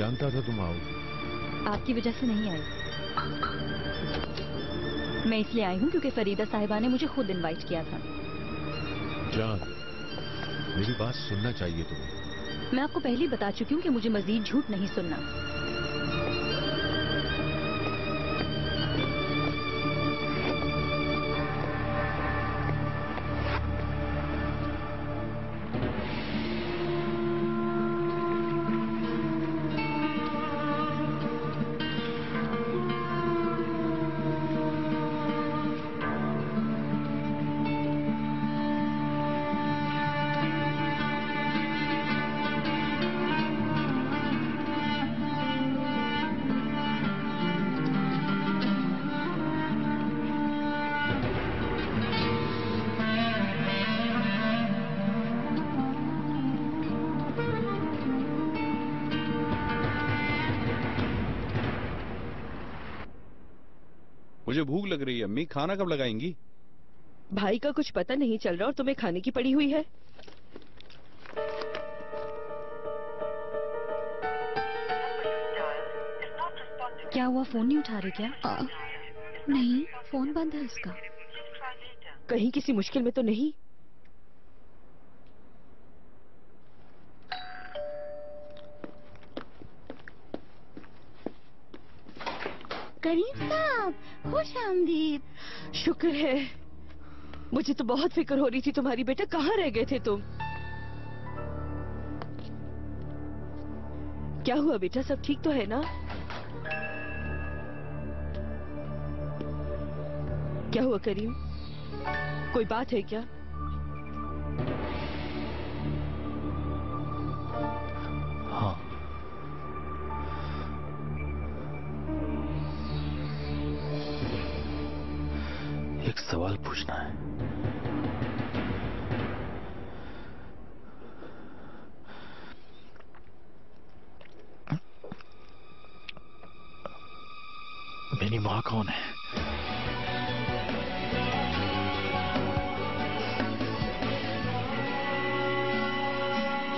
जानता था तुम आओगी। आपकी वजह से नहीं आई। मैं इसलिए आई हूँ क्योंकि फरीदा साहिबा ने मुझे खुद इनवाइट किया था। जान, मेरी बात सुनना चाहिए तुम्हें। मैं आपको पहले ही बता चुकी हूँ कि मुझे मजीद झूठ नहीं सुनना। मुझे भूख लग रही है अम्मी, खाना कब लगाएंगी? भाई का कुछ पता नहीं चल रहा और तुम्हें खाने की पड़ी हुई है। क्या हुआ, फोन नहीं उठा रही क्या? नहीं, फोन बंद है उसका। कहीं किसी मुश्किल में तो नहीं? करीम साहब, खुश आमदीद। शुक्र है। मुझे तो बहुत फिक्र हो रही थी तुम्हारी। बेटा कहाँ रह गए थे तुम? क्या हुआ बेटा, सब ठीक तो है ना? क्या हुआ करीम, कोई बात है क्या? हाँ, एक सवाल पूछना है। मेरी माँ कौन है?